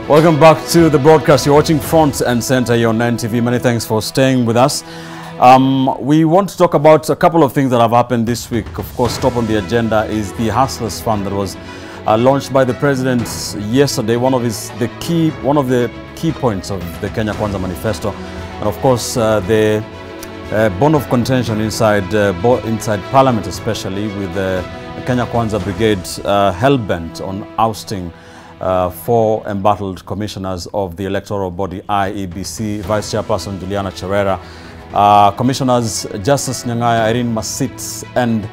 Welcome back to the broadcast. You're watching Front and Center here on 9TV. Many thanks for staying with us. We want to talk about a couple of things that have happened this week. Of course, top on the agenda is the Hustlers Fund that was launched by the president yesterday. One of the key points of the Kenya Kwanza manifesto, and of course the bone of contention inside Parliament, especially with the Kenya Kwanza Brigade hell-bent on ousting 4 embattled commissioners of the electoral body IEBC, Vice Chairperson Juliana Cherera, Commissioners Justice Nyang'aya, Irene Masit, and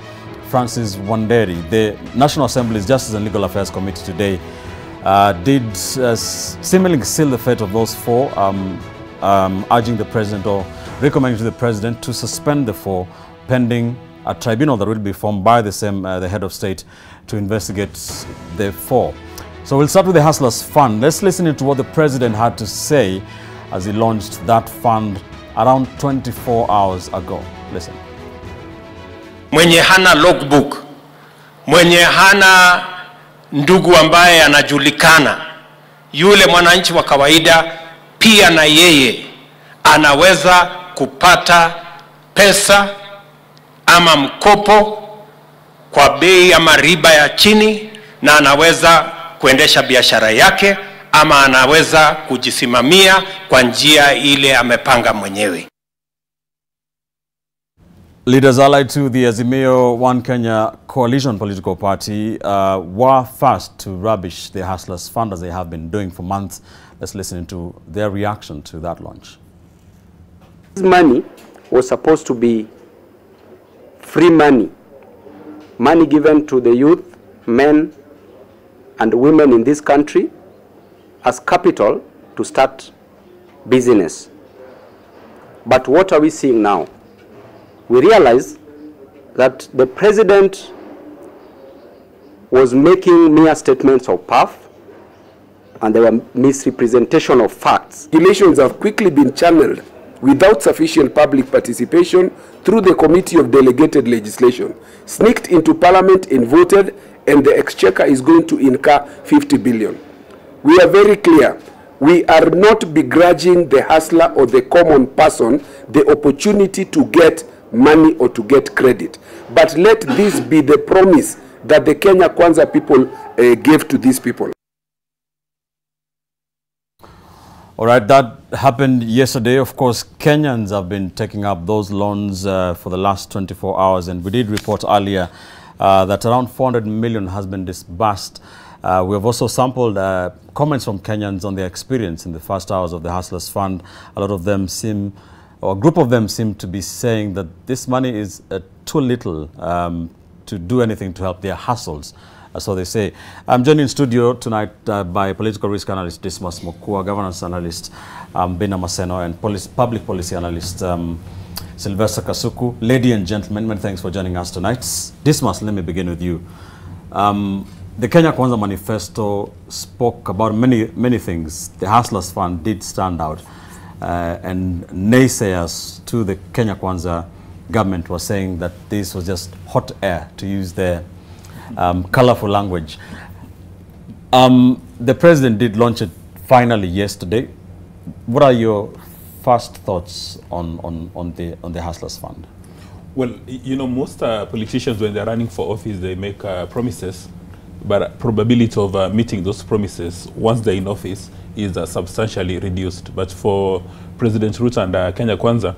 Francis Wanderi. The National Assembly's Justice and Legal Affairs Committee today did seemingly seal the fate of those 4, urging the president or recommending to the president to suspend the 4 pending a tribunal that will be formed by the head of state to investigate the 4. So we'll start with the Hustlers Fund. Let's listen to what the president had to say as he launched that fund around 24 hours ago. Listen. Mwenye hana logbook, mwenye hana ndugu ambaye anajulikana, yule mwananchi wa kawaida pia na yeye anaweza kupata pesa ama mkopo kwa bei ama riba ya chini, na anaweza kuendesha biashara yake ama anaweza kujisimamia kwa njia ile amepanga mwenyewe. Leaders allied to the Azimio One Kenya coalition political party were fast to rubbish the Hustlers Fund, as they have been doing for months. Let's listen to their reaction to that launch. This money was supposed to be free money given to the youth, men, and women in this country as capital to start business. But what are we seeing now? We realize that the president was making mere statements of puff, and there were misrepresentation of facts. Regulations have quickly been channeled without sufficient public participation through the Committee of Delegated Legislation, sneaked into Parliament and voted, and the Exchequer is going to incur 50 billion. We are very clear. We are not begrudging the hustler or the common person the opportunity to get money or to get credit. But let this be the promise that the Kenya Kwanza people gave to these people. All right, that happened yesterday. Of course, Kenyans have been taking up those loans for the last 24 hours, and we did report earlier that around 400 million has been disbursed. We have also sampled comments from Kenyans on their experience in the first hours of the Hustlers Fund. A lot of them a group of them seem to be saying that this money is too little to do anything to help their hustles. So they say. I'm joined in studio tonight by political risk analyst Dismas Mokua, governance analyst Bina Maseno, and public policy analyst Sylvester Kasuku. Ladies and gentlemen, many thanks for joining us tonight. Dismas, let me begin with you. The Kenya Kwanza manifesto spoke about many things. The Hustlers Fund did stand out, and naysayers to the Kenya Kwanza government were saying that this was just hot air, to use their colorful language. The president did launch it finally yesterday. What are your first thoughts on the Hustlers Fund? Well, you know, most politicians, when they're running for office, they make promises, but probability of meeting those promises once they're in office is substantially reduced. But for President Ruto and Kenya Kwanza,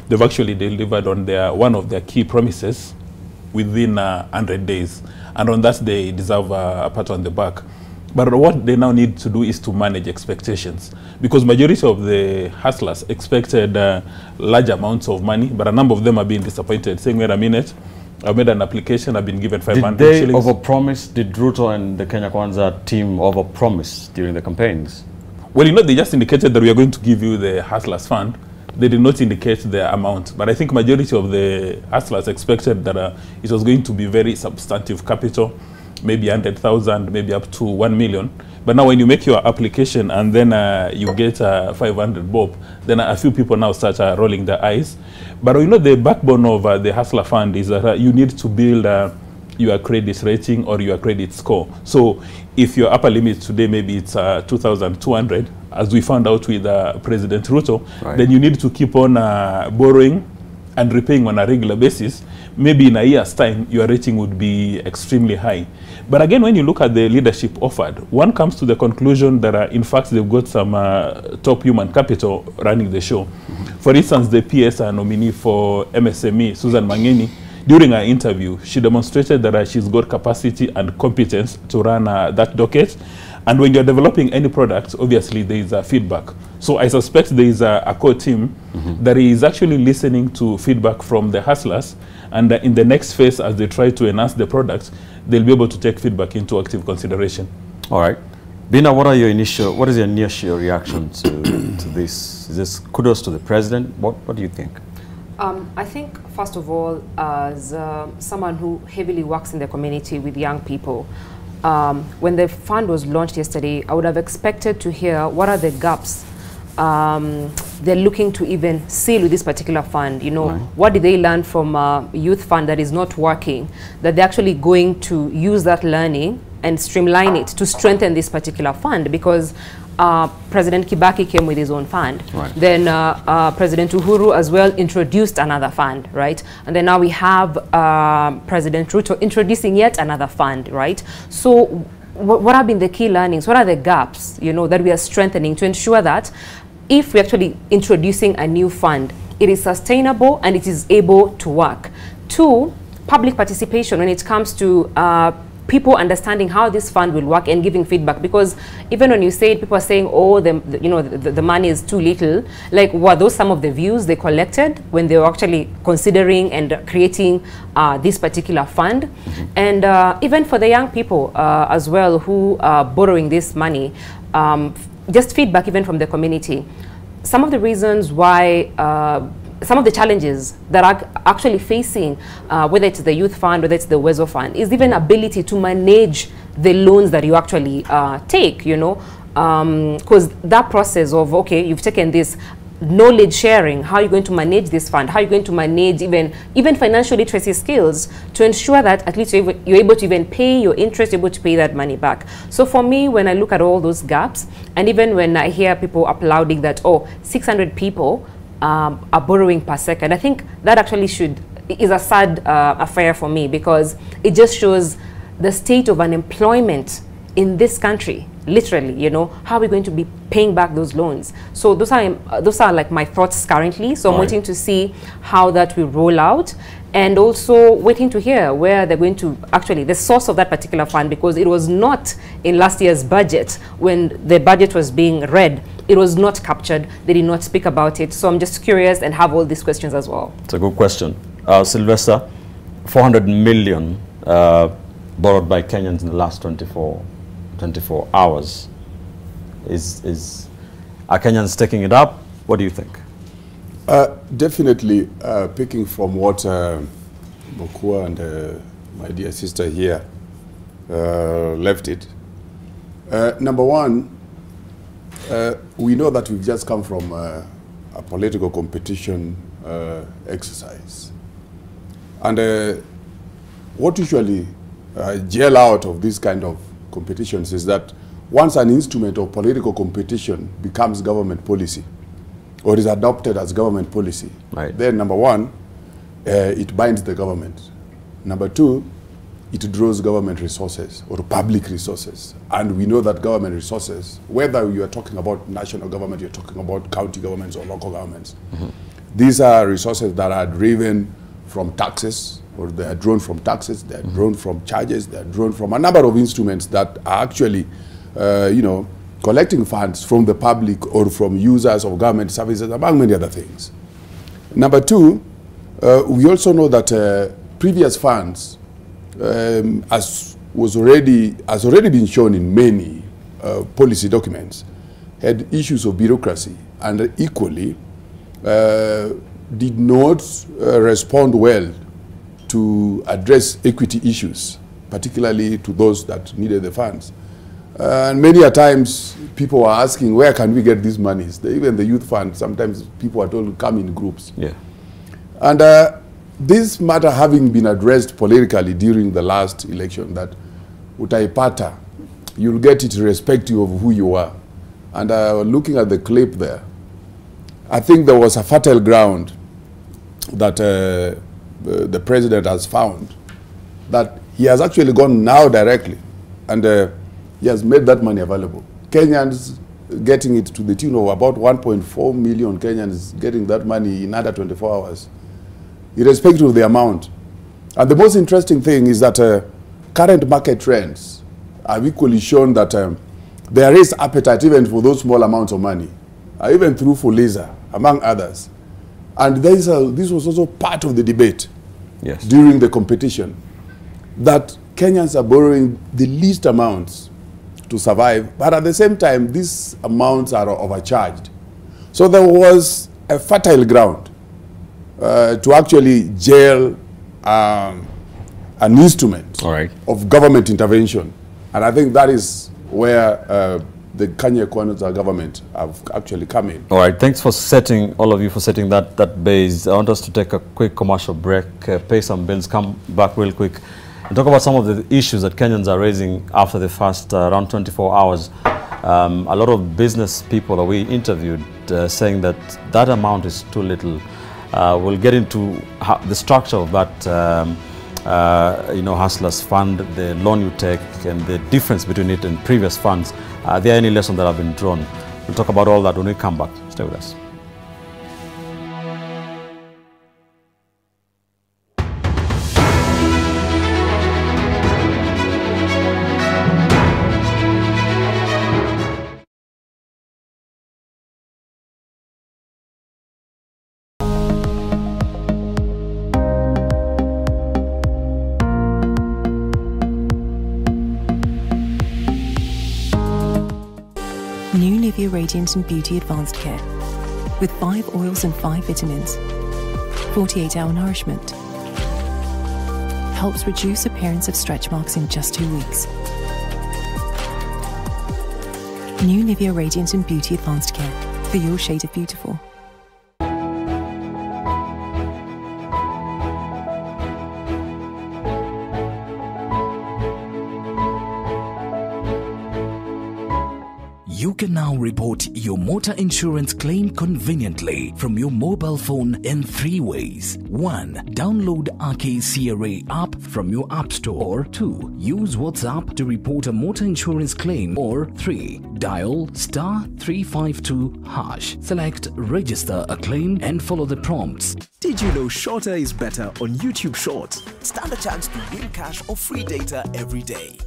they've actually delivered on one of their key promises within 100 days. And on that, they deserve a pat on the back. But what they now need to do is to manage expectations, because majority of the hustlers expected large amounts of money, but a number of them have been disappointed, saying, wait a minute, I've made an application, I've been given 500 shillings. Did they overpromise? Did Ruto and the Kenya Kwanza team overpromise during the campaigns? Well, you know, they just indicated that we are going to give you the Hustlers Fund. They did not indicate the amount, but I think majority of the hustlers expected that it was going to be very substantive capital, maybe 100,000, maybe up to 1 million. But now when you make your application and then you get 500 bob, then a few people now start rolling their eyes. But you know, the backbone of the Hustler Fund is that you need to build your credit rating or your credit score. So if your upper limit today, maybe it's 2,200, as we found out with President Ruto, then you need to keep on borrowing and repaying on a regular basis. Maybe in a year's time, your rating would be extremely high. But again, when you look at the leadership offered, one comes to the conclusion that, in fact, they've got some top human capital running the show. For instance, the PS nominee for MSME, Susan Mangeni, during her interview, she demonstrated that she's got capacity and competence to run that docket. And when you're developing any product, obviously there is feedback. So I suspect there is a core team that is actually listening to feedback from the hustlers. And in the next phase, as they try to enhance the product, they'll be able to take feedback into active consideration. All right. Bina, what is your initial reaction to this? Is this kudos to the president? What do you think? I think, first of all, as someone who heavily works in the community with young people, when the fund was launched yesterday, I would have expected to hear what are the gaps they're looking to even seal with this particular fund. You know, what did they learn from a youth fund that is not working, that they're actually going to use that learning and streamline it to strengthen this particular fund? Because President Kibaki came with his own fund. Then President Uhuru as well introduced another fund, right? And then now we have President Ruto introducing yet another fund, right? So what have been the key learnings? What are the gaps, you know, that we are strengthening to ensure that if we're actually introducing a new fund, it is sustainable and it is able to work? Two, public participation when it comes to people understanding how this fund will work and giving feedback. Because even when you say it, people are saying, oh, the money is too little. Like, were those some of the views they collected when they were actually considering and creating this particular fund? And even for the young people as well who are borrowing this money, just feedback even from the community. Some of the reasons why some of the challenges that are actually facing, whether it's the youth fund, whether it's the Wezo fund, is even ability to manage the loans that you actually take, you know, because that process of, okay, you've taken this knowledge sharing, how are you going to manage this fund, how are you going to manage even financial literacy skills to ensure that at least you're able to even pay your interest, able to pay that money back. So for me, when I look at all those gaps, and even when I hear people applauding that, oh, 600 people are borrowing per second, I think that actually is a sad affair for me, because it just shows the state of unemployment in this country. Literally, you know, how are we going to be paying back those loans? So those are like my thoughts currently. So I'm waiting to see how that will roll out, and also waiting to hear where they're going to actually, the source of that particular fund, because it was not in last year's budget. When the budget was being read, it was not captured. They did not speak about it. So I'm just curious and have all these questions as well. It's a good question. Sylvester, 400 million borrowed by Kenyans in the last 24 hours. Are Kenyans taking it up? What do you think? Definitely, picking from what Mokua and my dear sister here left it. Number one, we know that we've just come from a political competition exercise. And what usually gel out of this kind of competitions is that once an instrument of political competition becomes government policy, or is adopted as government policy, then number one, it binds the government. Number two, it draws government resources or public resources. And we know that government resources, whether you are talking about national government, you're talking about county governments or local governments, these are resources that are driven from taxes, or they are drawn from taxes, they are drawn from charges, they are drawn from a number of instruments that are actually, you know, collecting funds from the public or from users of government services, among many other things. Number two, we also know that previous funds, as has already been shown in many policy documents, had issues of bureaucracy, and equally did not respond well to address equity issues, particularly to those that needed the funds. And many a times people are asking, where can we get these monies? Even the youth fund, sometimes people are told to come in groups. Yeah. And this matter having been addressed politically during the last election, that utaipata, you'll get it irrespective of who you are. And looking at the clip there, I think there was a fertile ground that the president has found, that he has actually gone now directly, and he has made that money available. Kenyans getting it to the tune of about 1.4 million Kenyans getting that money in under 24 hours, irrespective of the amount. And the most interesting thing is that current market trends have equally shown that there is appetite even for those small amounts of money, even through Fuliza, among others. And this was also part of the debate during the competition, that Kenyans are borrowing the least amounts to survive, but at the same time, these amounts are overcharged. So there was a fertile ground to actually jail an instrument of government intervention. And I think that is where the Kanye Kwanza government have actually come in. All right, thanks for setting, all of you for setting that base. I want us to take a quick commercial break, pay some bills, come back real quick, and talk about some of the issues that Kenyans are raising after the first around 24 hours. A lot of business people that we interviewed saying that that amount is too little. We'll get into the structure of that Hustlers Fund, the loan you take, and the difference between it and previous funds. Are there any lessons that have been drawn? We'll talk about all that when we come back. Stay with us. New Nivea Radiant and Beauty Advanced Care. With 5 oils and 5 vitamins. 48-hour nourishment. Helps reduce appearance of stretch marks in just 2 weeks. New Nivea Radiant and Beauty Advanced Care. For your shade of beautiful. You can now report your motor insurance claim conveniently from your mobile phone in 3 ways. 1. Download RKCRA app from your app store. 2. Use WhatsApp to report a motor insurance claim. Or 3. Dial *352#. Select register a claim and follow the prompts. Did you know shorter is better on YouTube Shorts? Stand a chance to win cash or free data every day.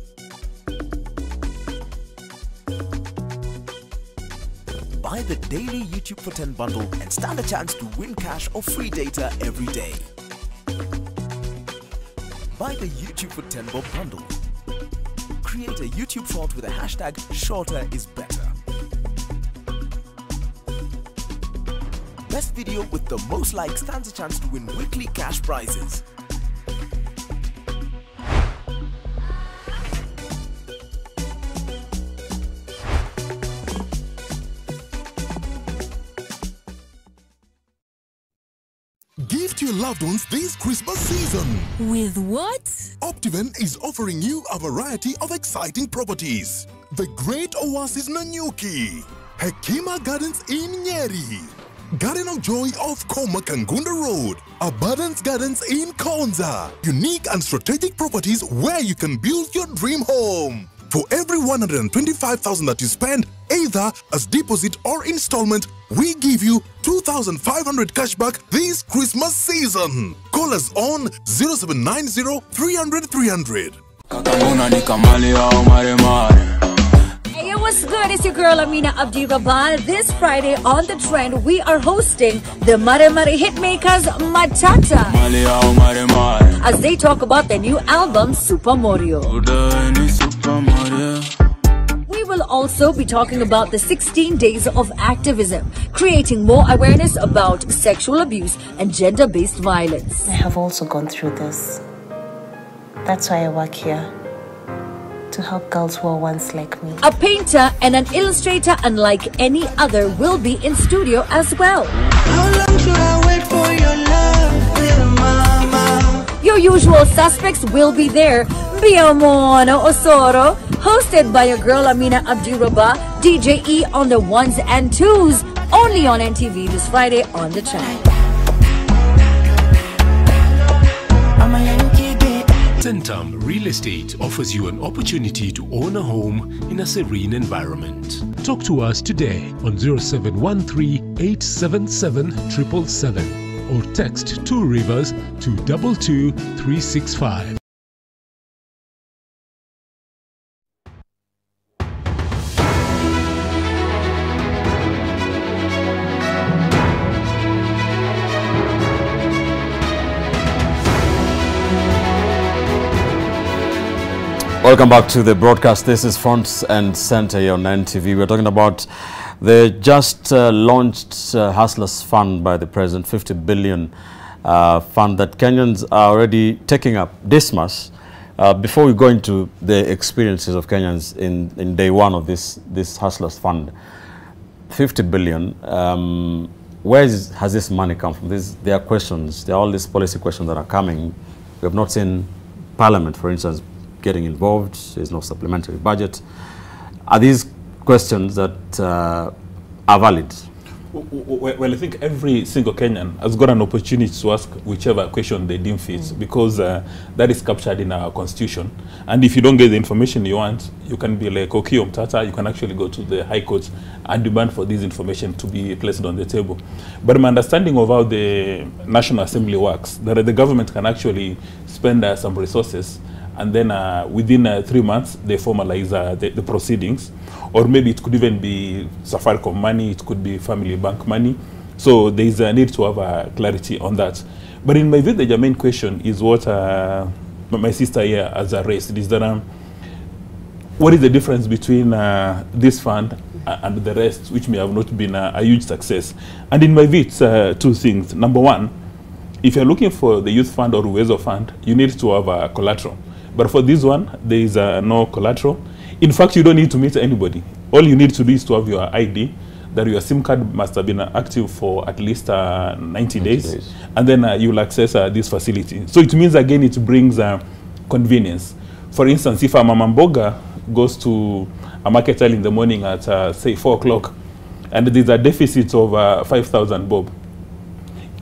Buy the daily YouTube for 10 bundle and stand a chance to win cash or free data every day. Buy the YouTube for 10 bob bundle. Create a YouTube short with a hashtag shorter is better. Best video with the most likes stands a chance to win weekly cash prizes. Give to your loved ones this Christmas season. With what? Optiven is offering you a variety of exciting properties. The Great Oasis Nanyuki, Hekima Gardens in Nyeri, Garden of Joy of Koma Kangunda Road, Abundance Gardens in Konza. Unique and strategic properties where you can build your dream home. For every 125,000 that you spend, either as deposit or installment, we give you 2,500 cashback this Christmas season. Call us on 0790 300 300. Hey, what's good? It's your girl Amina Abdi-Rabban. This Friday on The Trend, we are hosting the Mare Mare Hitmakers Matata as they talk about their new album, Super Mario. We will also be talking about the 16 days of activism, creating more awareness about sexual abuse and gender-based violence. I have also gone through this. That's why I work here, to help girls who are once like me. A painter and an illustrator unlike any other will be in studio as well. How long should I wait for your love, little mama? usual suspects will be there. Biamono Osoro, hosted by your girl Amina Abdiraba, DJ E on the ones and twos, only on NTV this Friday on The Trend. Centum Real Estate offers you an opportunity to own a home in a serene environment. Talk to us today on 0713 877 777 or text 2 Rivers to 22365. Welcome back to the broadcast. This is Front and Center here on NTV. We're talking about the just launched Hustlers Fund by the President, 50 billion fund that Kenyans are already taking up this month. Before we go into the experiences of Kenyans in day one of this Hustlers Fund, 50 billion, where has this money come from? There are questions, there are all these policy questions that are coming. We have not seen Parliament, for instance, getting involved. There's no supplementary budget. Are these questions that are valid? Well, I think every single Kenyan has got an opportunity to ask whichever question they deem fit, because that is captured in our constitution. And if you don't get the information you want, you can be like Okio Mtata, you can actually go to the High Court and demand for this information to be placed on the table. But my understanding of how the National Assembly works, that the government can actually spend some resources, and then within 3 months, they formalize the proceedings. Or maybe it could even be Safaricom money, it could be Family Bank money. So there is a need to have clarity on that. But in my view, the main question is what my sister here has raised, is that what is the difference between this fund and the rest, which may have not been a huge success? And in my view, it's two things. Number one, if you're looking for the youth fund or Uwezo fund, you need to have a collateral. But for this one, there is no collateral. In fact, you don't need to meet anybody. All you need to do is to have your ID, that your SIM card must have been active for at least 90 days. And then you'll access this facility. So it means, again, it brings convenience. For instance, if a Mamamboga goes to a market early in the morning at, say, 4 o'clock, and there's a deficit of 5,000 bob,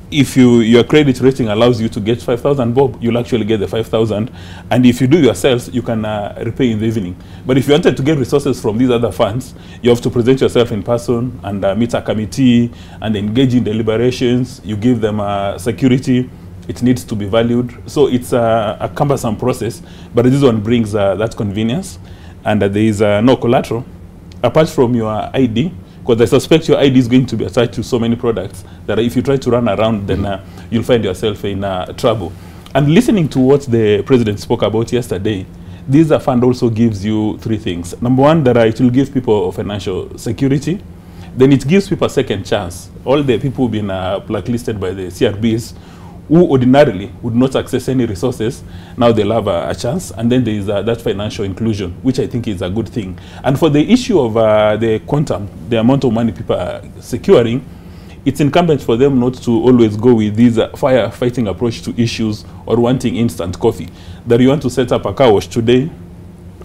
if your credit rating allows you to get 5,000 bob, you'll actually get the 5,000. And if you do yourself, you can repay in the evening. But if you wanted to get resources from these other funds, you have to present yourself in person and meet a committee and engage in deliberations. You give them security. It needs to be valued. So it's a cumbersome process. But this one brings that convenience. And there is no collateral, apart from your ID. Because I suspect your ID is going to be attached to so many products that if you try to run around, then you'll find yourself in trouble. And listening to what the president spoke about yesterday, this fund also gives you 3 things. Number one, that it will give people financial security. Then it gives people a second chance. All the people who've been blacklisted by the CRBs, who ordinarily would not access any resources, now they'll have a chance. And then there is that financial inclusion, which I think is a good thing. And for the issue of the quantum, the amount of money people are securing, it's incumbent for them not to always go with this firefighting approach to issues or wanting instant coffee. That you want to set up a car wash today,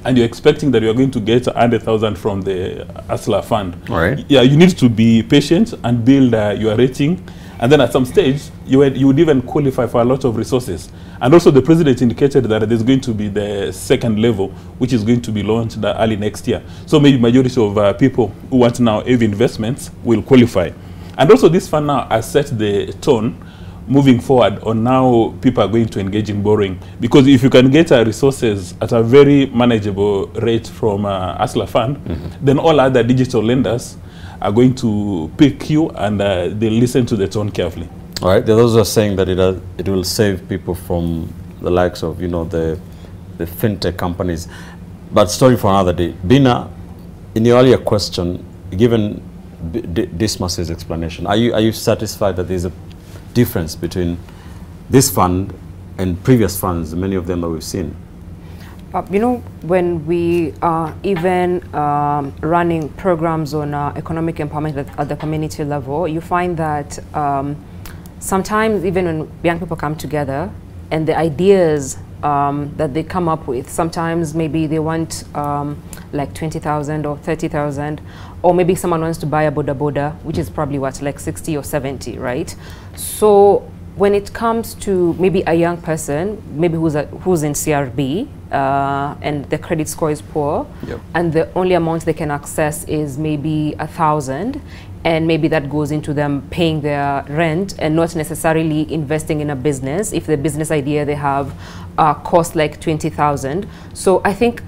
and you're expecting that you're going to get 100,000 from the Hustler Fund. All right. Yeah, you need to be patient and build your rating. And then at some stage, you would even qualify for a lot of resources. And also the president indicated that there's going to be the second level, which is going to be launched early next year. So maybe majority of people who want now heavy investments will qualify. And also this fund now has set the tone moving forward on how people are going to engage in borrowing. Because if you can get resources at a very manageable rate from Hustler Fund, then all other digital lenders are going to pick you and they listen to the tone carefully. All right. There are those who are saying that it will save people from the likes of, the fintech companies. But story for another day. Bina, in your earlier question, given Dismas's explanation, are you satisfied that there's a difference between this fund and previous funds, many of them that we've seen? When we are even running programs on economic empowerment at the community level, you find that sometimes even when young people come together and the ideas that they come up with. Sometimes maybe they want like 20,000 or 30,000, or maybe someone wants to buy a boda boda, which is probably what, like 60 or 70, right? So when it comes to maybe a young person, maybe who's in CRB, and the credit score is poor, and the only amount they can access is maybe 1,000, and maybe that goes into them paying their rent and not necessarily investing in a business if the business idea they have costs like 20,000. So I think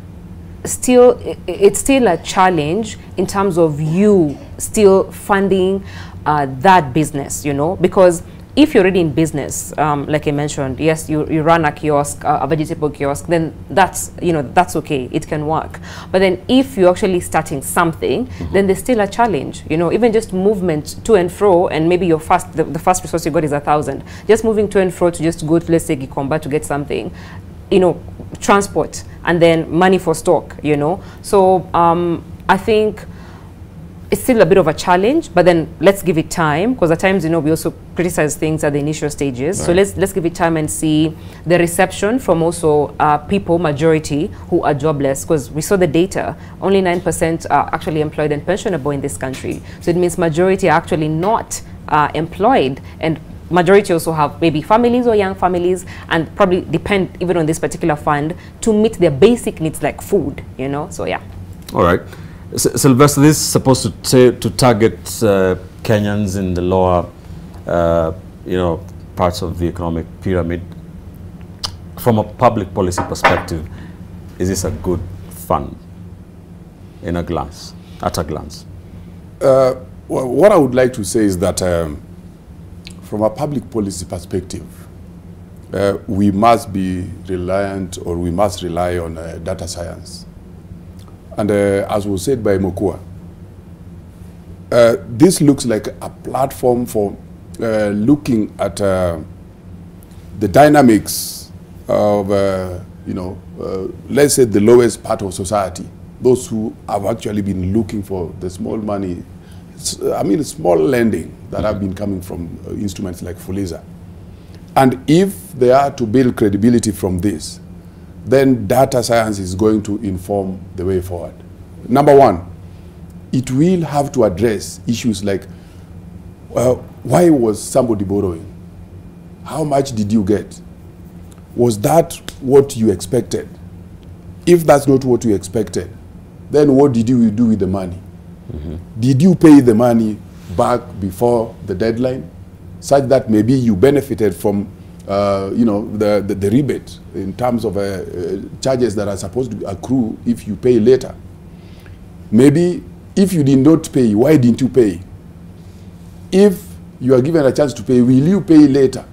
it's still a challenge in terms of you still funding that business, you know, because if you're already in business, like I mentioned, yes, you run a kiosk, a vegetable kiosk, then that's, you know, that's okay, it can work. But then if you're actually starting something, then there's still a challenge, you know, even just movement to and fro, and maybe your the first resource you got is 1,000. Just moving to and fro to just go to, let's say, Gikomba to get something, you know, transport, and then money for stock, you know. So I think it's still a bit of a challenge, but then let's give it time, because at times, you know, we also criticize things at the initial stages. Right. So let's give it time and see the reception from also people, majority, who are jobless, because we saw the data, only 9% are actually employed and pensionable in this country. So it means majority are actually not employed, and majority also have maybe families or young families, and probably depend even on this particular fund to meet their basic needs like food, you know, so yeah. All right. Sylvester, this is supposed to target Kenyans in the lower, you know, parts of the economic pyramid. From a public policy perspective, is this a good fund in a glance, at a glance? Well, what I would like to say is that from a public policy perspective, we must be reliant, or we must rely on data science. And as was said by Mokua, this looks like a platform for looking at the dynamics of, you know, let's say the lowest part of society, those who have actually been looking for the small money, I mean small lending that have been coming from instruments like Fuliza. And if they are to build credibility from this, then data science is going to inform the way forward. Number one, it will have to address issues like, why was somebody borrowing? How much did you get? Was that what you expected? If that's not what you expected, then what did you do with the money? Did you pay the money back before the deadline, such that maybe you benefited from you know, the rebate in terms of charges that are supposed to accrue if you pay later? Maybe if you did not pay, why didn't you pay? If you are given a chance to pay, will you pay later?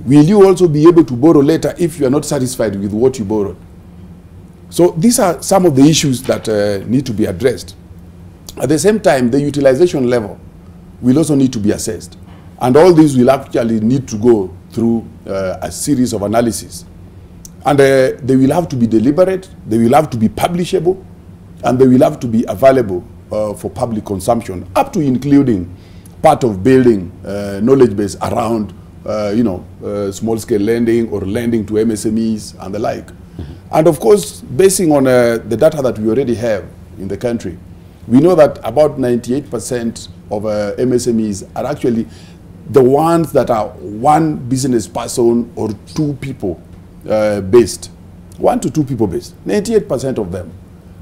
Will you also be able to borrow later if you are not satisfied with what you borrowed? So these are some of the issues that need to be addressed. At the same time, the utilization level will also need to be assessed. And all these will actually need to go through a series of analysis. And they will have to be deliberate, they will have to be publishable, and they will have to be available for public consumption, up to including part of building knowledge base around you know, small-scale lending or lending to MSMEs and the like. And of course, basing on the data that we already have in the country, we know that about 98% of MSMEs are actually the ones that are one business person or two people based. 1 to 2 people based, 98% of them.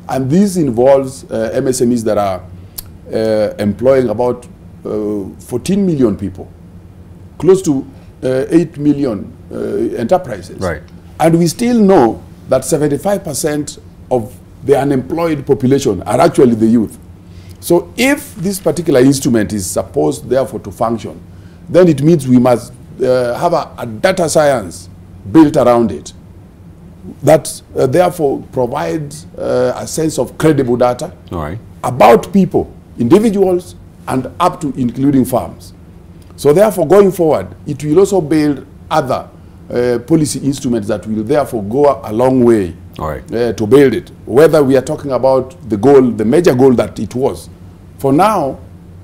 And this involves MSMEs that are employing about 14 million people, close to 8 million enterprises. Right. And we still know that 75% of the unemployed population are actually the youth. So if this particular instrument is supposed, therefore, to function, then it means we must have a data science built around it that therefore provides a sense of credible data about people, individuals, and up to including firms. So therefore, going forward, it will also build other policy instruments that will therefore go a long way to build it. Whether we are talking about the goal, the major goal that it was. For now,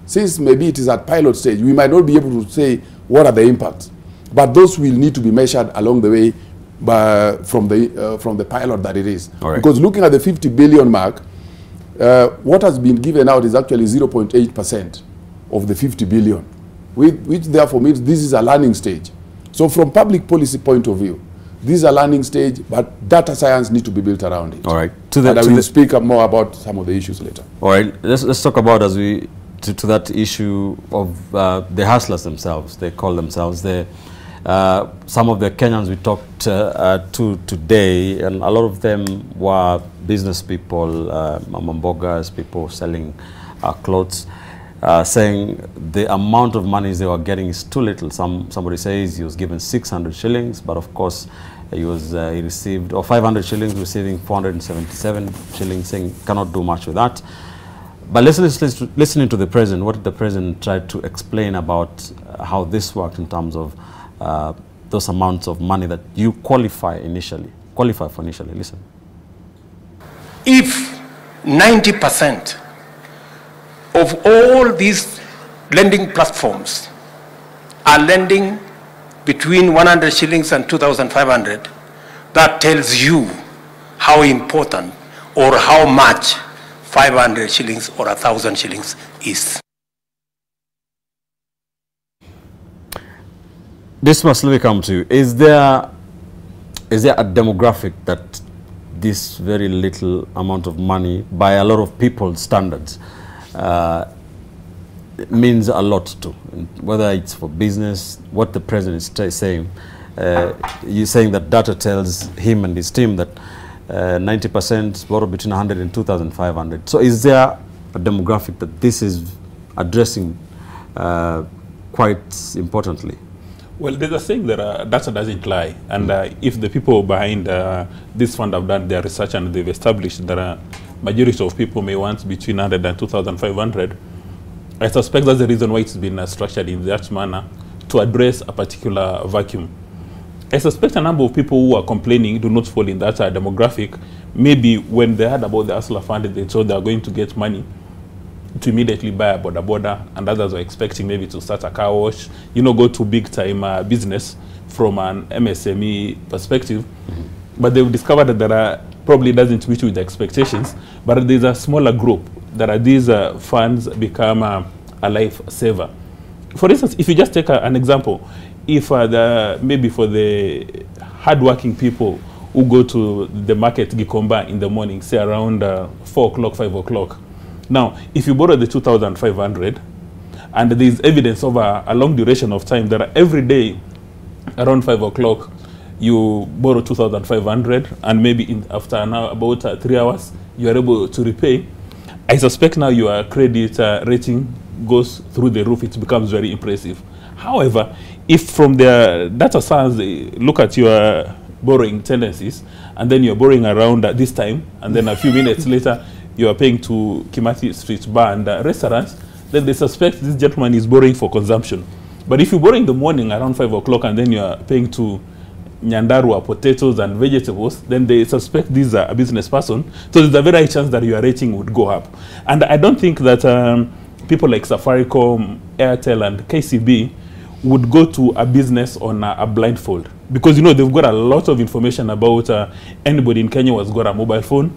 since maybe it is at pilot stage, we might not be able to say what are the impacts. But those will need to be measured along the way from the pilot that it is. All right. Because looking at the 50 billion mark, what has been given out is actually 0.8% of the 50 billion, which therefore means this is a learning stage. So from public policy point of view, this is a learning stage, but data science needs to be built around it. All right. And I will speak up more about some of the issues later. All right. Let's talk about to that issue of the hustlers themselves. They call themselves some of the Kenyans we talked to today, and a lot of them were business people, mamambogas, people selling clothes, saying the amount of money they were getting is too little. Somebody says he was given 600 shillings, but of course he received, or 500 shillings, receiving 477 shillings, saying cannot do much with that. But listening to the president, what did the president try to explain about how this works in terms of those amounts of money that you qualify for initially? Listen. If 90% of all these lending platforms are lending between 100 shillings and 2,500, that tells you how important or how much 500 shillings or 1,000 shillings is. This must really come to you. Is there a demographic that this very little amount of money, by a lot of people's standards, means a lot to? Whether it's for business, what the president is saying, you're saying that data tells him and his team that 90% borrow between 100 and 2,500. So is there a demographic that this is addressing quite importantly? Well, there's a saying that data doesn't lie, and if the people behind this fund have done their research and they've established that a majority of people may want between 100 and 2,500, I suspect that's the reason why it's been structured in that manner, to address a particular vacuum. I suspect a number of people who are complaining do not fall in that demographic. Maybe when they heard about the Hustler Fund, they thought they are going to get money to immediately buy a border, and others were expecting maybe to start a car wash, go to big-time business from an MSME perspective. But they've discovered that there probably doesn't meet with the expectations, but there's a smaller group that these funds become a lifesaver. For instance, if you just take an example, if maybe for the hardworking people who go to the market Gikomba in the morning, say around 4 o'clock, 5 o'clock, now, if you borrow the 2,500, and there is evidence over a long duration of time that every day around 5 o'clock you borrow 2,500, and maybe after now about 3 hours you are able to repay, I suspect now your credit rating goes through the roof. It becomes very impressive. However, if from the data science they look at your borrowing tendencies, and then you're borrowing around this time, and then a few minutes later you are paying to Kimathi Street Bar and restaurants, then they suspect this gentleman is borrowing for consumption. But if you borrow in the morning around 5 o'clock and then you are paying to Nyandarua potatoes and vegetables, then they suspect this is a business person. So there's a very high chance that your rating would go up. And I don't think that people like Safaricom, Airtel and KCB would go to a business on a blindfold. Because, they've got a lot of information about anybody in Kenya who's got a mobile phone.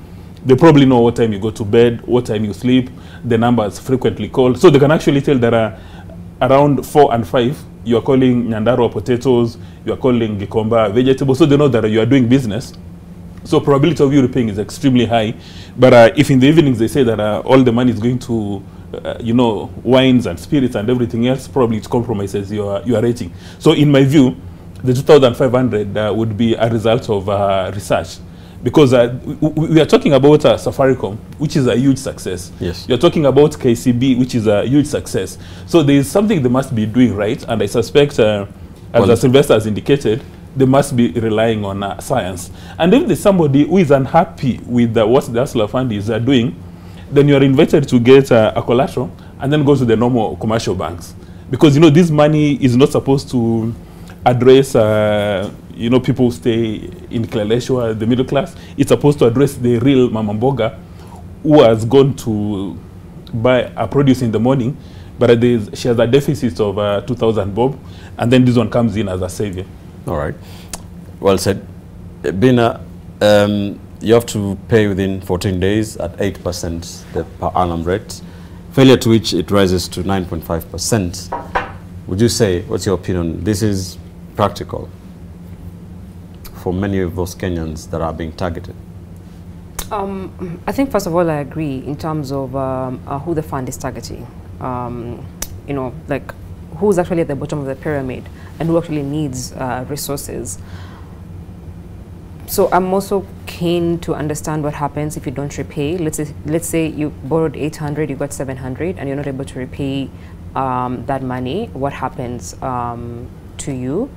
They probably know what time you go to bed, what time you sleep, the numbers frequently called. So they can actually tell that around 4 and 5, you are calling Nyandarua potatoes, you are calling Gikomba vegetables. So they know that you are doing business. So probability of you repaying is extremely high. But if in the evenings they say that all the money is going to, wines and spirits and everything else, probably it compromises your rating. So in my view, the 2,500 would be a result of research. Because we are talking about Safaricom, which is a huge success. Yes. You're talking about KCB, which is a huge success. So there is something they must be doing right, and I suspect, as the Sylvester has indicated, they must be relying on science. And if there's somebody who is unhappy with what the Hustler Fund is doing, then you are invited to get a collateral and then go to the normal commercial banks. Because, this money is not supposed to address people stay in Kileleshwa, the middle class. It's supposed to address the real mamamboga who has gone to buy a produce in the morning, but she has a deficit of 2,000 bob, and then this one comes in as a savior. All right. Well said. Bina, you have to pay within 14 days at 8% the per annum rate, failure to which it rises to 9.5%. Would you say, what's your opinion, this is practical for many of those Kenyans that are being targeted? I think, first of all, I agree in terms of who the fund is targeting. You know, like who's actually at the bottom of the pyramid and who actually needs resources. So I'm also keen to understand what happens if you don't repay. Let's say you borrowed 800, you got 700, and you're not able to repay that money. What happens to you?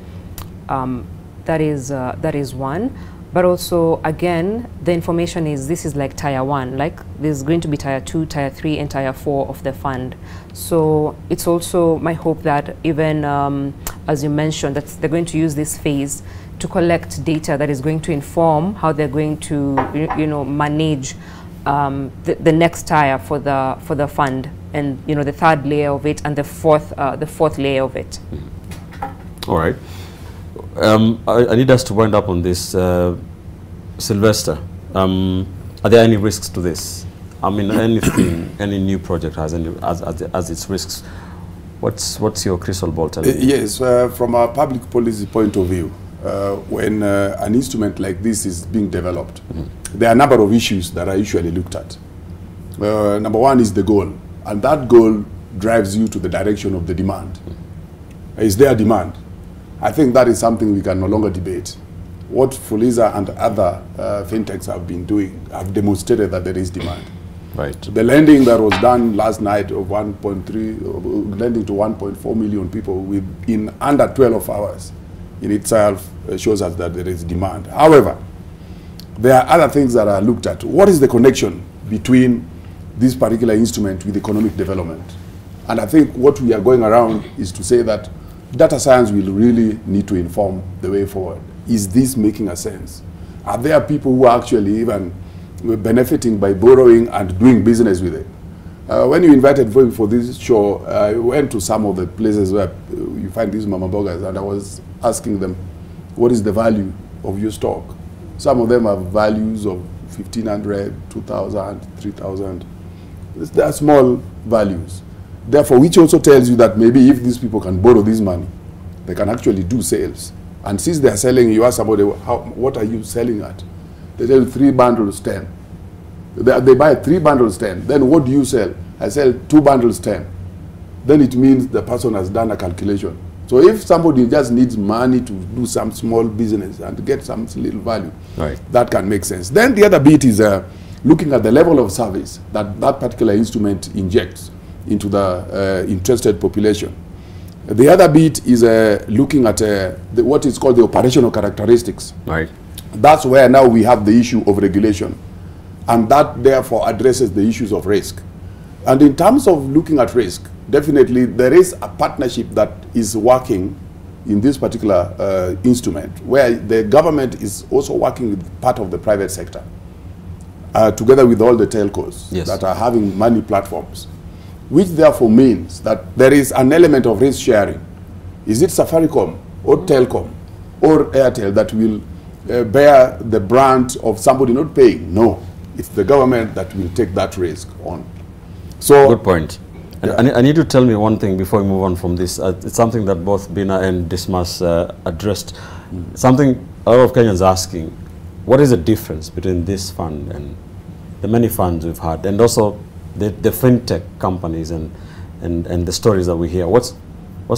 That is one. But also, again, the information is, this is like tier 1, like there's going to be tier 2, tier 3, and tier 4 of the fund. So it's also my hope that even, as you mentioned, that they're going to use this phase to collect data that is going to inform how they're going to, manage the next tier for the fund, and the third layer of it, and the fourth layer of it. All right. I need us to wind up on this. Sylvester, are there any risks to this? I mean, any new project has its risks. What's your crystal ball telling you? Yes, from a public policy point of view, when an instrument like this is being developed, there are a number of issues that are usually looked at. Number one is the goal, and that goal drives you to the direction of the demand. Is there demand? I think that is something we can no longer debate. What Fuliza and other fintechs have been doing have demonstrated that there is demand. Right. The lending that was done last night of 1.3, lending to 1.4 million people in under 12 hours in itself shows us that there is demand. However, there are other things that are looked at. What is the connection between this particular instrument with economic development? And I think what we are going around is to say that data science will really need to inform the way forward. Is this making a sense? Are there people who are actually even benefiting by borrowing and doing business with it? When you invited me for this show, I went to some of the places where you find these mama boggers, and I was asking them, what is the value of your stock? Some of them have values of 1,500, 2,000, 3,000. They are small values. Therefore, which also tells you that maybe if these people can borrow this money, they can actually do sales. And since they are selling, you ask somebody, what are you selling at? They tell you 3 bundles 10. They buy 3 bundles 10. Then what do you sell? I sell 2 bundles 10. Then it means the person has done a calculation. So if somebody just needs money to do some small business and get some little value, right, that can make sense. Then the other bit is looking at the level of service that that particular instrument injects into the interested population. The other bit is looking at what is called the operational characteristics. Right. That's where now we have the issue of regulation, and that therefore addresses the issues of risk. And in terms of looking at risk, definitely there is a partnership that is working in this particular instrument, where the government is also working with part of the private sector, together with all the telcos that are having money platforms, which therefore means that there is an element of risk sharing. Is it Safaricom or Telcom or Airtel that will bear the brunt of somebody not paying? No, it's the government that will take that risk on. So good point. And I need to tell me one thing before we move on from this. It's something that both Bina and Dismas addressed. Something a lot of Kenyans are asking, what is the difference between this fund and the many funds we've had, and also the fintech companies and the stories that we hear? What's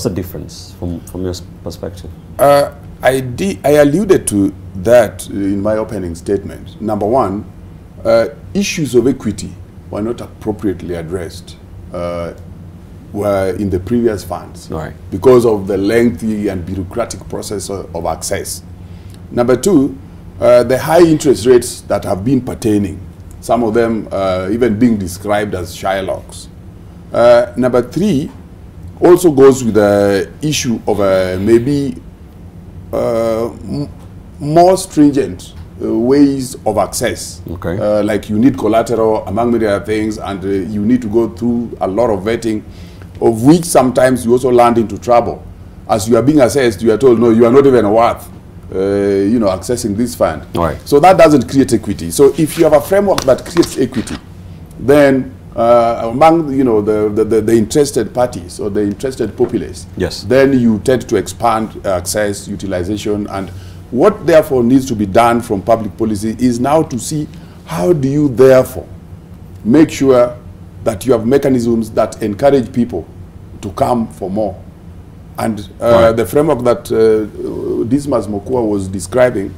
the difference from your perspective? I alluded to that in my opening statement. Number one, issues of equity were not appropriately addressed were in the previous funds, right, because of the lengthy and bureaucratic process of access. Number two, the high interest rates that have been pertaining, some of them even being described as Shylocks. Number three also goes with the issue of maybe more stringent ways of access. Like you need collateral, among many other things, and you need to go through a lot of vetting. of which sometimes you also land into trouble. As you are being assessed, you are told, no, you are not even worth accessing this fund. Right. So that doesn't create equity. So if you have a framework that creates equity, then among the interested parties or the interested populace, yes, then you tend to expand access, utilization, and what therefore needs to be done from public policy is now to see how do you therefore make sure that you have mechanisms that encourage people to come for more. And the framework that Dismas Mokua was describing,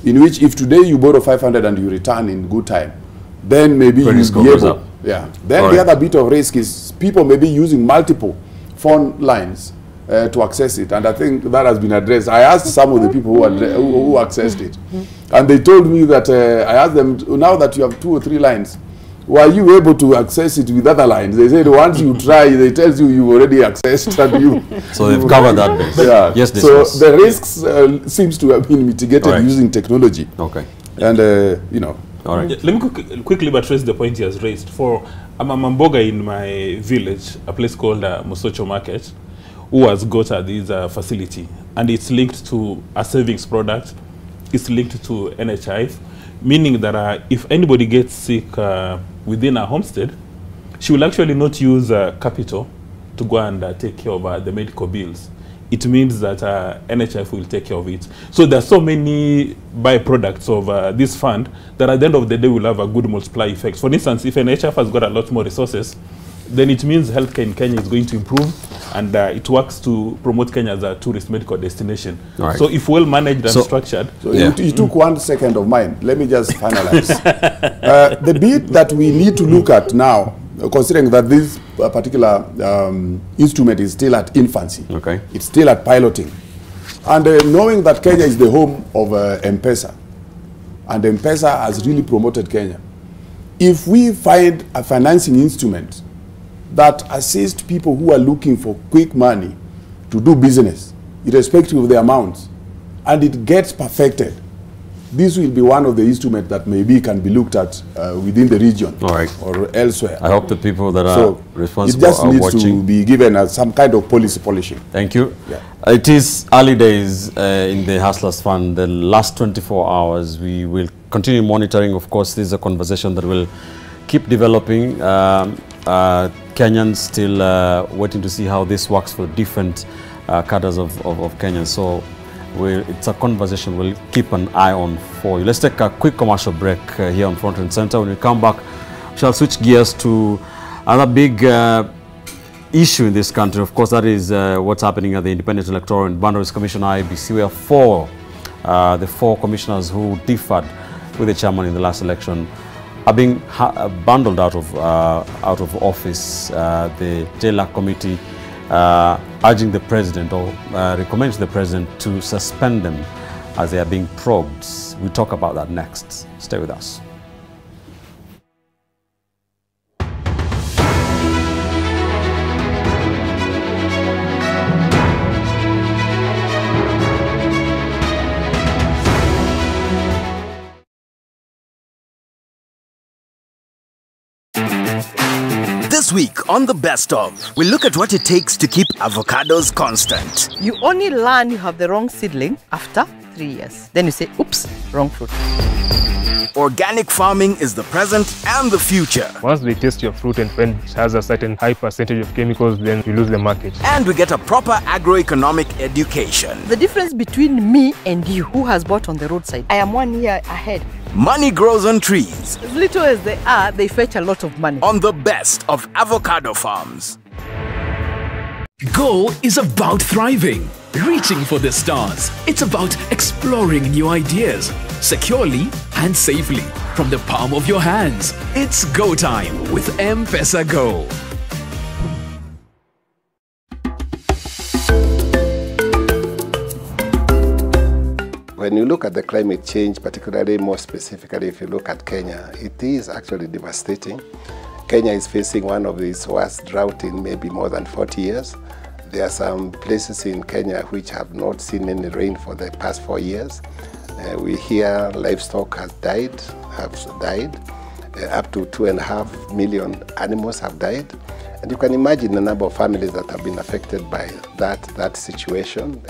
in which if today you borrow 500 and you return in good time, then maybe you'll be able. Yeah. Then the other bit of risk is people may be using multiple phone lines to access it, and I think that has been addressed. I asked some of the people who accessed it, and they told me that I asked them, now that you have 2 or 3 lines, were you able to access it with other lines? They said once you try, they tell you you've already accessed and you. So they've covered that base. Yeah. Yes. So the risks seems to have been mitigated using technology. Okay. And all right. Yeah, let me quickly buttress the point he has raised. I'm a Mamboga in my village, a place called Mosocho Market, who has got this facility, and it's linked to a savings product. It's linked to NHIF, meaning that if anybody gets sick within a homestead, she will actually not use capital to go and take care of the medical bills. It means that NHIF will take care of it. So there are so many byproducts of this fund that at the end of the day will have a good multiply effect. For instance, if NHIF has got a lot more resources, then it means healthcare in Kenya is going to improve, and it works to promote Kenya as a tourist medical destination. Right. So if well managed and structured. So you took 1 second of mine. Let me just finalize. The bit that we need to look at now, considering that this particular instrument is still at infancy, it's still at piloting, and knowing that Kenya is the home of M-Pesa, and M-Pesa has really promoted Kenya. If we find a financing instrument that assists people who are looking for quick money to do business, irrespective of the amounts, and it gets perfected, this will be one of the instruments that maybe can be looked at within the region or elsewhere. I hope the people that are responsible it just are needs watching. to be given as some kind of policy polishing. Thank you. It is early days in the Hustlers Fund. The last 24 hours, we will continue monitoring. Of course, this is a conversation that will keep developing. Kenyans still waiting to see how this works for different cadres of Kenyans. So it's a conversation we'll keep an eye on for you. Let's take a quick commercial break here on Front and Center. When we come back, we shall switch gears to another big issue in this country. Of course, that is what's happening at the Independent Electoral and Boundaries Commission, IEBC, where the four commissioners who differed with the chairman in the last election are being bundled out of office. The JLAC committee urging the president or recommending the president to suspend them as they are being probed. We'll talk about that next. Stay with us. This week on The Best Of, we look at what it takes to keep avocados constant. You only learn you have the wrong seedling after 3 years. Then you say, oops, wrong fruit. Organic farming is the present and the future. Once they test your fruit and when it has a certain high percentage of chemicals, then you lose the market. And we get a proper agroeconomic education. The difference between me and you, who has bought on the roadside, I am 1 year ahead. Money grows on trees. As little as they are, they fetch a lot of money. On The Best of Avocado Farms. Go is about thriving, reaching for the stars. It's about exploring new ideas, securely and safely, from the palm of your hands. It's go time with M-Pesa Go. When you look at the climate change, particularly more specifically if you look at Kenya, it is actually devastating. Kenya is facing one of its worst drought in maybe more than 40 years. There are some places in Kenya which have not seen any rain for the past 4 years. We hear livestock have died. Up to 2.5 million animals have died. And you can imagine the number of families that have been affected by that situation,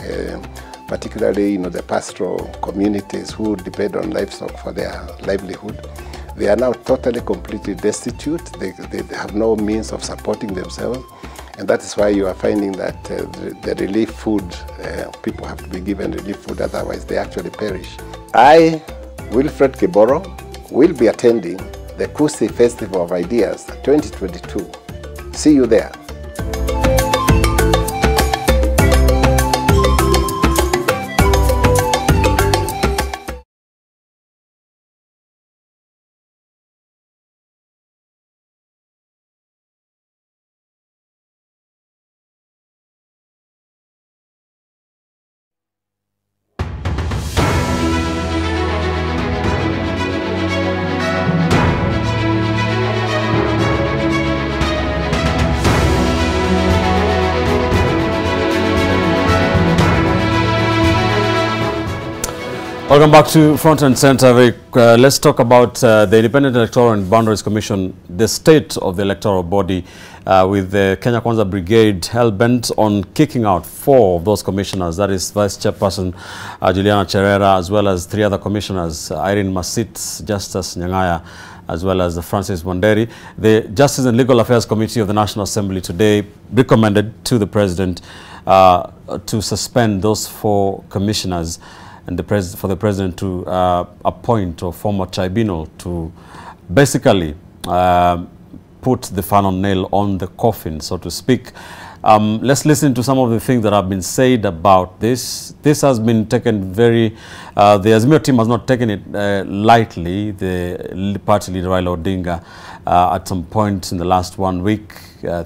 particularly the pastoral communities who depend on livestock for their livelihood. They are now totally, completely destitute. They have no means of supporting themselves. And that is why you are finding that the relief food, people have to be given relief food, otherwise they actually perish. I, Wilfred Kiboro, will be attending the Kusi Festival of Ideas 2022. See you there. Welcome back to Front and Center. Let's talk about the Independent Electoral and Boundaries Commission, the state of the electoral body, with the Kenya Kwanza Brigade hell-bent on kicking out 4 of those commissioners, that is Vice Chairperson Juliana Cherera, as well as 3 other commissioners, Irene Masit, Justice Nyangaya, as well as Francis Wanderi. The Justice and Legal Affairs Committee of the National Assembly today recommended to the President to suspend those 4 commissioners and for the President to appoint or form a tribunal to basically put the final nail on the coffin, so to speak. Let's listen to some of the things that have been said about this. This has been taken very, the Azimio team has not taken it lightly. The party leader Raila Odinga at some point in the last 1 week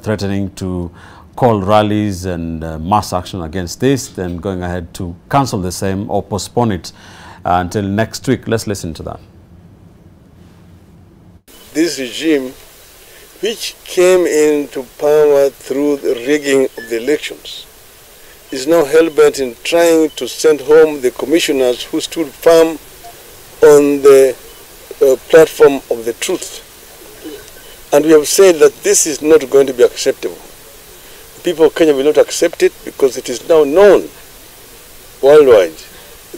threatening to call rallies and mass action against this, then going ahead to cancel the same or postpone it until next week. Let's listen to that. This regime, which came into power through the rigging of the elections, is now hell-bent in trying to send home the commissioners who stood firm on the platform of the truth. And we have said that this is not going to be acceptable. People of Kenya will not accept it because it is now known worldwide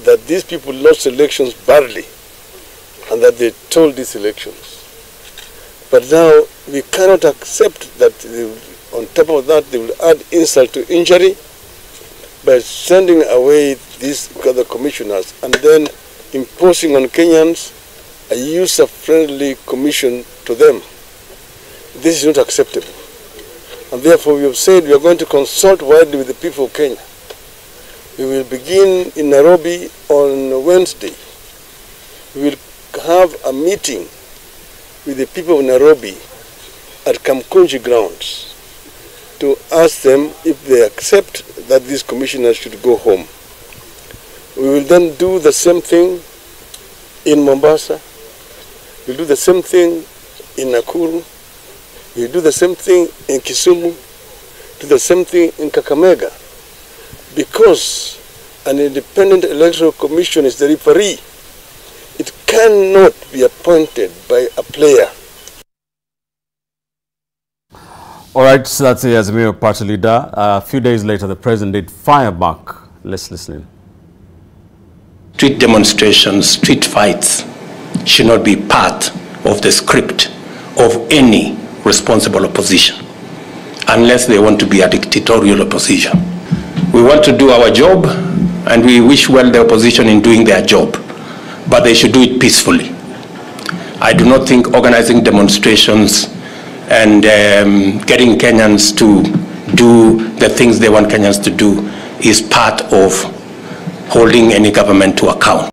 that these people lost elections badly and that they stole these elections. But now we cannot accept that on top of that they will add insult to injury by sending away these other commissioners and then imposing on Kenyans a user-friendly commission to them. This is not acceptable. And therefore we have said we are going to consult widely with the people of Kenya. We will begin in Nairobi on Wednesday. We will have a meeting with the people of Nairobi at Kamkunji grounds to ask them if they accept that these commissioners should go home. We will then do the same thing in Mombasa. We'll do the same thing in Nakuru. We do the same thing in Kisumu, do the same thing in Kakamega, because an independent electoral commission is the referee. It cannot be appointed by a player. All right, so that's the Azimio party leader. A few days later, the President did fire back. Let's listen. Street demonstrations, street fights should not be part of the script of any responsible opposition, unless they want to be a dictatorial opposition. We want to do our job, and we wish well the opposition in doing their job, but they should do it peacefully. I do not think organizing demonstrations and getting Kenyans to do the things they want Kenyans to do is part of holding any government to account.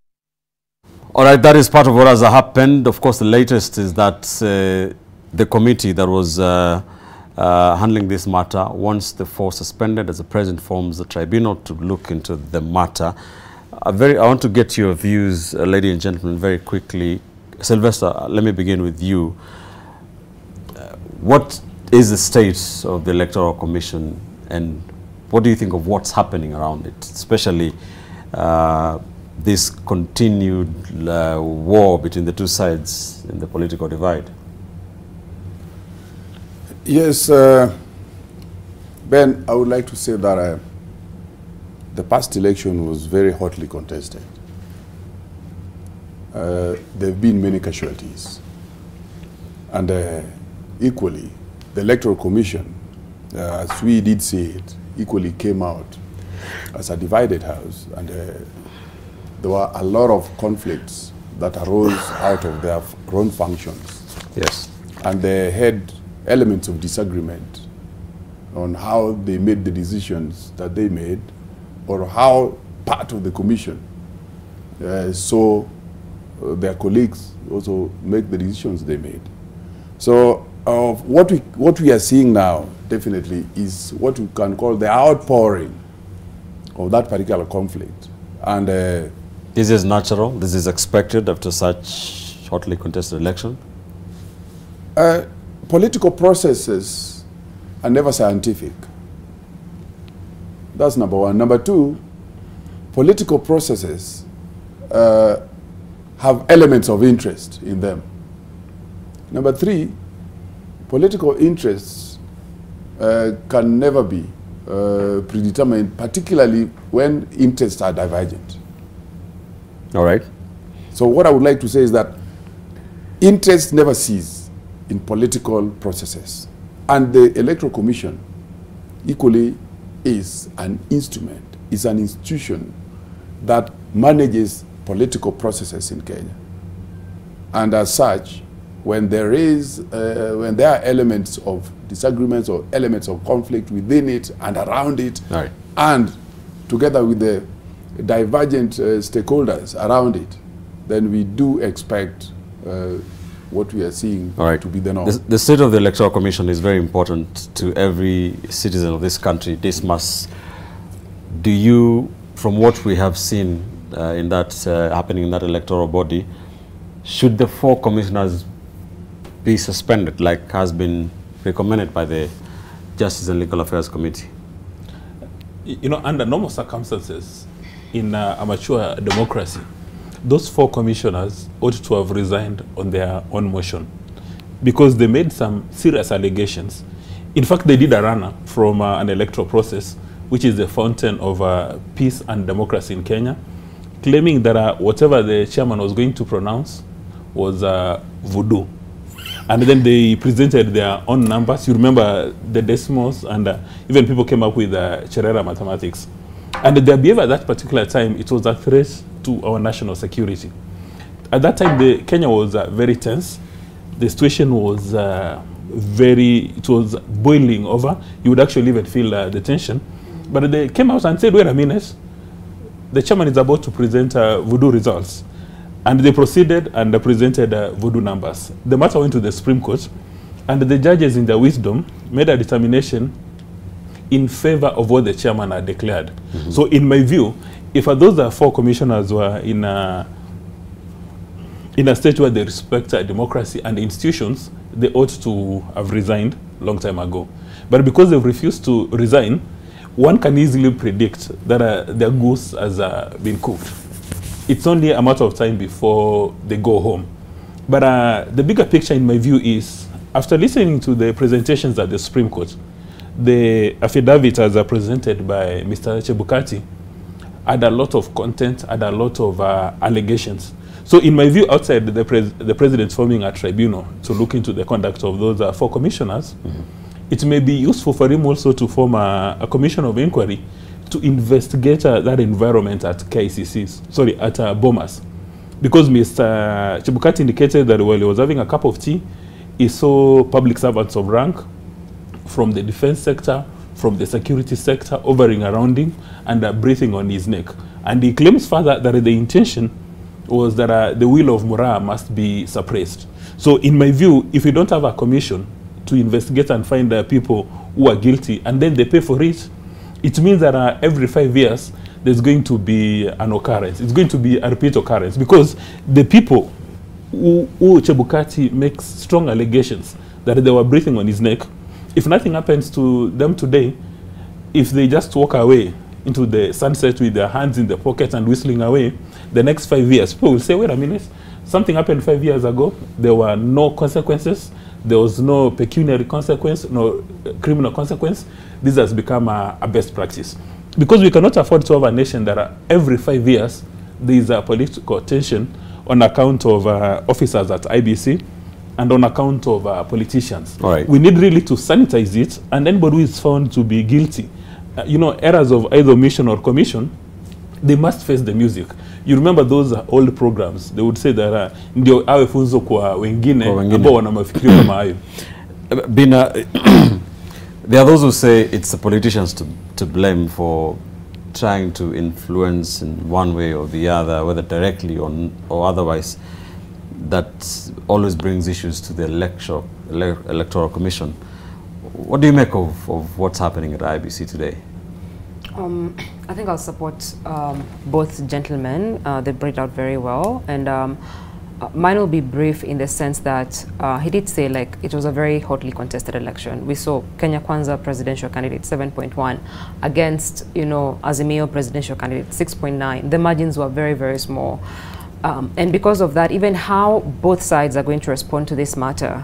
All right, that is part of what has happened. Of course, the latest is that the committee that was handling this matter wants the 4 suspended as the President forms the tribunal to look into the matter. I want to get your views, ladies and gentlemen, very quickly. Sylvester, let me begin with you. What is the state of the Electoral Commission, and what do you think of what's happening around it, especially this continued war between the 2 sides in the political divide? Yes, Ben, I would like to say that the past election was very hotly contested. There have been many casualties. And equally, the Electoral Commission, as we did see it, equally came out as a divided house. And there were a lot of conflicts that arose out of their own functions. Yes. And they had elements of disagreement on how they made the decisions that they made, or how part of the commission saw their colleagues also make the decisions they made. So what we are seeing now definitely is what we can call the outpouring of that particular conflict. And this is natural, this is expected after such hotly contested election? Political processes are never scientific. That's number one. Number two, political processes have elements of interest in them. Number three, political interests can never be predetermined, particularly when interests are divergent. All right. So what I would like to say is that interests never cease in political processes. And the Electoral Commission equally is an instrument, is an institution that manages political processes in Kenya. And as such, when there are elements of disagreements or elements of conflict within it and around it, right, and together with the divergent stakeholders around it, then we do expect what we are seeing to be the norm. The state of the Electoral Commission is very important to every citizen of this country. This must, do you, from what we have seen in that happening in that electoral body, should the 4 commissioners be suspended like has been recommended by the Justice and Legal Affairs Committee? You know, under normal circumstances, in a mature democracy, those 4 commissioners ought to have resigned on their own motion because they made some serious allegations. In fact, they did a runner from an electoral process, which is the fountain of peace and democracy in Kenya, claiming that whatever the chairman was going to pronounce was voodoo. And then they presented their own numbers. You remember the decimals, and even people came up with Cherera mathematics. And their behavior at that particular time, it was a threat to our national security. At that time, Kenya was very tense. The situation was it was boiling over. You would actually even feel the tension. But they came out and said, wait a minute, the chairman is about to present voodoo results. And they proceeded and presented voodoo numbers. The matter went to the Supreme Court, and the judges in their wisdom made a determination in favor of what the chairman had declared. Mm-hmm. So in my view, if those 4 commissioners were in a state where they respect democracy and institutions, they ought to have resigned a long time ago. But because they've refused to resign, one can easily predict that their goose has been cooked. It's only a matter of time before they go home. But the bigger picture, in my view, is after listening to the presentations at the Supreme Court, the affidavit as presented by Mr. Chebukati had a lot of content, had a lot of allegations. So in my view, outside the president forming a tribunal to look into the conduct of those 4 commissioners, it may be useful for him also to form a commission of inquiry to investigate that environment at KICCs, sorry, at Bomas. Because Mr. Chebukati indicated that while he was having a cup of tea, he saw public servants of rank from the defense sector, from the security sector, hovering around him and breathing on his neck. And he claims further that the intention was that the will of Murah must be suppressed. So in my view, if we don't have a commission to investigate and find people who are guilty, and then they pay for it, it means that every 5 years, there's going to be an occurrence. It's going to be a repeat occurrence because the people who Chebukati makes strong allegations that they were breathing on his neck, if nothing happens to them today, if they just walk away into the sunset with their hands in their pockets and whistling away, the next 5 years, people will say, wait a minute, something happened 5 years ago, there were no consequences, there was no pecuniary consequence, no criminal consequence. This has become a best practice. Because we cannot afford to have a nation that every 5 years there is a political tension on account of officers at IBC and on account of politicians. Right. We need really to sanitize it, and anybody who is found to be guilty, errors of either omission or commission, they must face the music. You remember those old programs, they would say that ndio awe funzo kwa wengine ambao wana mafikirio kama hayo. Bina, there are those who say it's the politicians to blame for trying to influence in one way or the other, whether directly or otherwise. That always brings issues to the electoral commission. What do you make of what's happening at IBC today? I think I'll support both gentlemen. They brought it out very well, and mine will be brief in the sense that he did say like it was a very hotly contested election. We saw Kenya Kwanza presidential candidate 7.1 against Azimio presidential candidate 6.9. The margins were very, very small. And because of that, even how both sides are going to respond to this matter,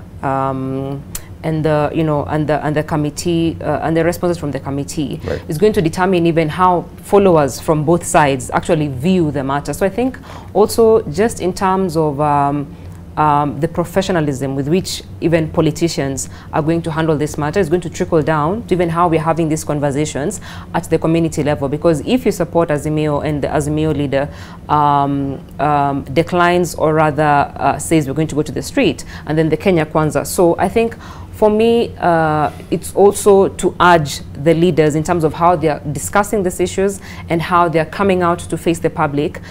and the committee and the responses from the committee is going to determine even how followers from both sides actually view the matter. So I think also just in terms of the professionalism with which even politicians are going to handle this matter is going to trickle down to even how we're having these conversations at the community level. Because if you support Azimio and the Azimio leader declines or rather says we're going to go to the street, and then the Kenya Kwanza. So I think for me, it's also to urge the leaders in terms of how they're discussing these issues and how they're coming out to face the public,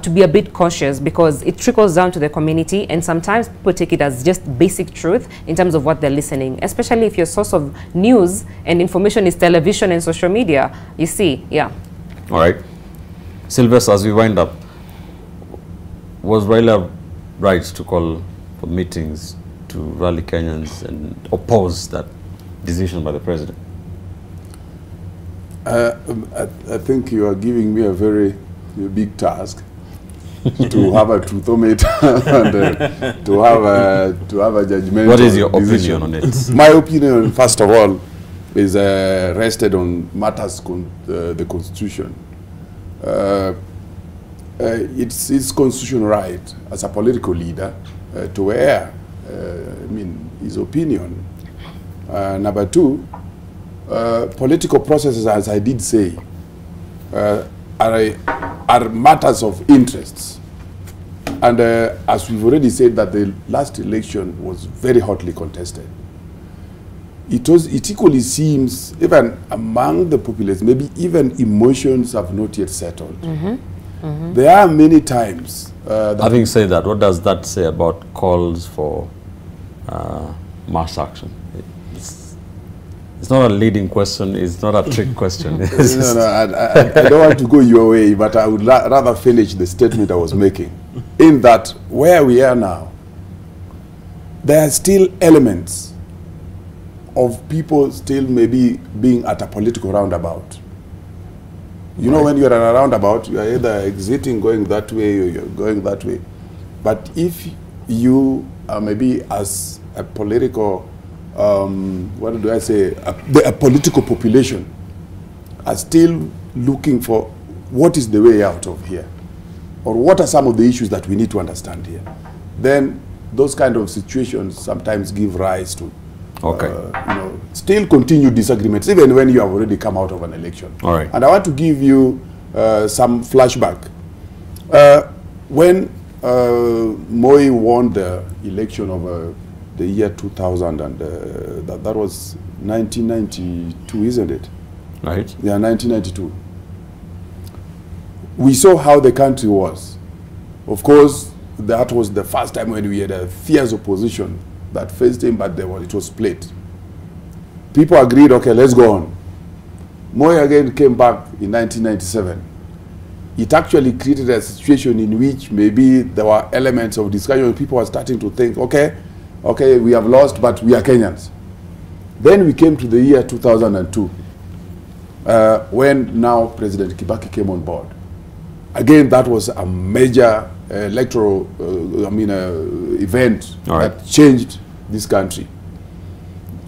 to be a bit cautious, because it trickles down to the community, and sometimes people take it as just basic truth in terms of what they're listening, especially if your source of news and information is television and social media, you see, yeah. All right. Sylvester, as we wind up, was Raila right to call for meetings to rally Kenyans and oppose that decision by the president? I think you are giving me a very big task to have a truthometer and to have a judgment. What is your opinion on it? My opinion, first of all, is rested on matters the Constitution. It's constitutional right as a political leader to air his opinion. Number two, political processes, as I did say, are matters of interests. And as we've already said, that the last election was very hotly contested. It equally seems, even among the populace, maybe even emotions have not yet settled. There are many times. Having said that, what does that say about calls for mass action? It's not a leading question, it's not a trick question. I don't want to go your way, but I would rather finish the statement I was making. In that, where we are now, there are still elements of people still maybe being at a political roundabout. You know, when you're at a roundabout, you are either exiting, going that way, or you're going that way. But if you are maybe as a political, what do I say, a political population are still looking for what is the way out of here, or what are some of the issues that we need to understand here, then those kind of situations sometimes give rise to still continued disagreements, even when you have already come out of an election. All right. And I want to give you some flashback. When Moi won the election of the year 2000, and that was 1992, isn't it? Right. Yeah, 1992. We saw how the country was. Of course, that was the first time when we had a fierce opposition that faced him, but it was split. People agreed, okay, let's go on. Moi again came back in 1997. It actually created a situation in which maybe there were elements of discussion. People were starting to think, okay, we have lost, but we are Kenyans. Then we came to the year 2002, when now President Kibaki came on board. Again, that was a major electoral, event that changed this country.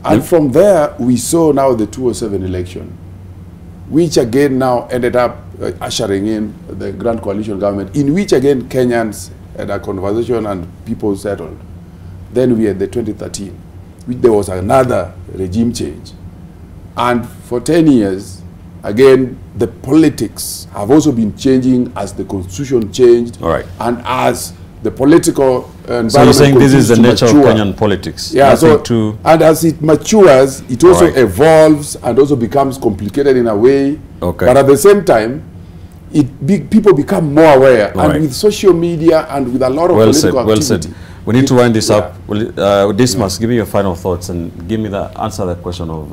And from there, we saw now the 2007 election, which again now ended up ushering in the Grand Coalition government, in which again Kenyans had a conversation and people settled. Then we had the 2013, which there was another regime change. And for 10 years, again, the politics have also been changing as the constitution changed. All right. And as the political environment. So you're saying this is the nature of Kenyan politics? Yeah, and as it matures, it also evolves and also becomes complicated in a way. Okay. But at the same time, people become more aware. And with social media and with a lot of political activity. Well said. We need to wind this up. Dismas, give me your final thoughts and give me answer the question of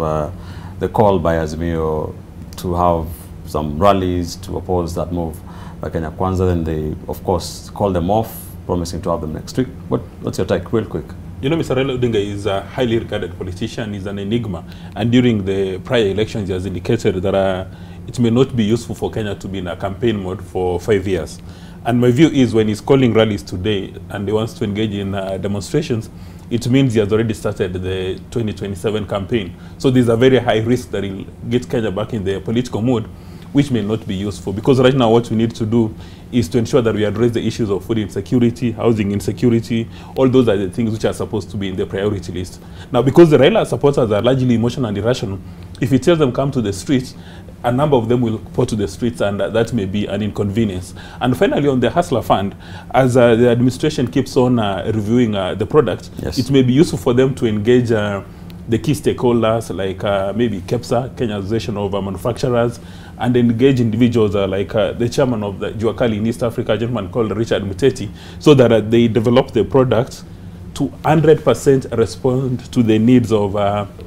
the call by Azimio to have some rallies to oppose that move by Kenya Kwanza. Then they, of course, called them off, promising to have them next week. What's your take, real quick? You know, Mr. Raila Odinga is a highly regarded politician. He's an enigma. And during the prior elections, he has indicated that it may not be useful for Kenya to be in a campaign mode for 5 years. And my view is when he's calling rallies today and he wants to engage in demonstrations, it means he has already started the 2027 campaign. So there's a very high risk that he'll get Kenya back in the political mood, which may not be useful. Because right now what we need to do is to ensure that we address the issues of food insecurity, housing insecurity. All those are the things which are supposed to be in the priority list. Now, because the Raila supporters are largely emotional and irrational, if he tells them come to the streets, a number of them will go to the streets, and that may be an inconvenience. And finally, on the Hustler Fund, as the administration keeps on reviewing the product, it may be useful for them to engage the key stakeholders like maybe KEPSA, Kenya Association of Manufacturers, and engage individuals like the chairman of the Juakali in East Africa, a gentleman called Richard Muteti, so that they develop the product to 100% respond to the needs of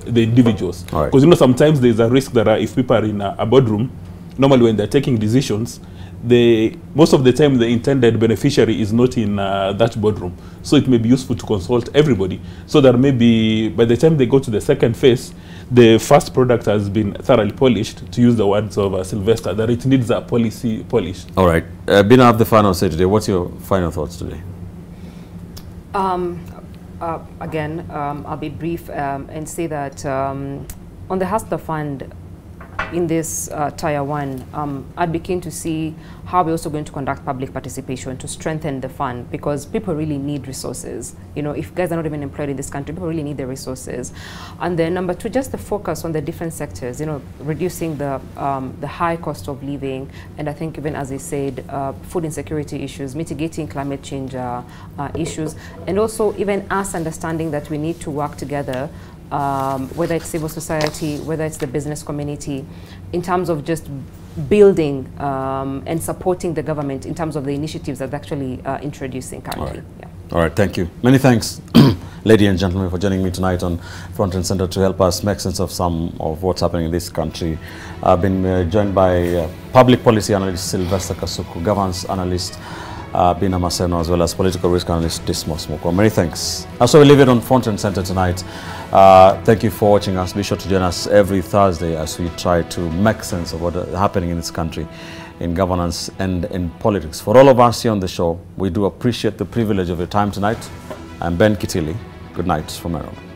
the individuals. Because you know, sometimes there's a risk that if people are in a boardroom, normally when they're taking decisions, most of the time the intended beneficiary is not in that boardroom. So it may be useful to consult everybody, so that maybe by the time they go to the second phase, the first product has been thoroughly polished, to use the words of Sylvester, that it needs a policy polish. All right. Bina, have the final say today. What's your final thoughts today? Again, I'll be brief and say that on the Hustler Fund, in this Tier 1, I'd be keen to see how we're also going to conduct public participation to strengthen the fund, because people really need resources. You know, if guys are not even employed in this country, people really need the resources. And then number 2, just the focus on the different sectors, you know, reducing the high cost of living, and I think even as I said, food insecurity issues, mitigating climate change issues, and also even us understanding that we need to work together, whether it's civil society, whether it's the business community, in terms of just building and supporting the government in terms of the initiatives that actually introducing currently. All right, thank you. Many thanks, ladies and gentlemen, for joining me tonight on Front and Center to help us make sense of some of what's happening in this country. I've been joined by public policy analyst Sylvester Kasuku, governance analyst Bina Maseno, as well as political risk analyst Dismas Moko. Many thanks. So we leave it on Front and Center tonight. Thank you for watching us. Be sure to join us every Thursday as we try to make sense of what is happening in this country, in governance and in politics. For all of us here on the show, we do appreciate the privilege of your time tonight. I'm Ben Kitili. Good night from Nairobi.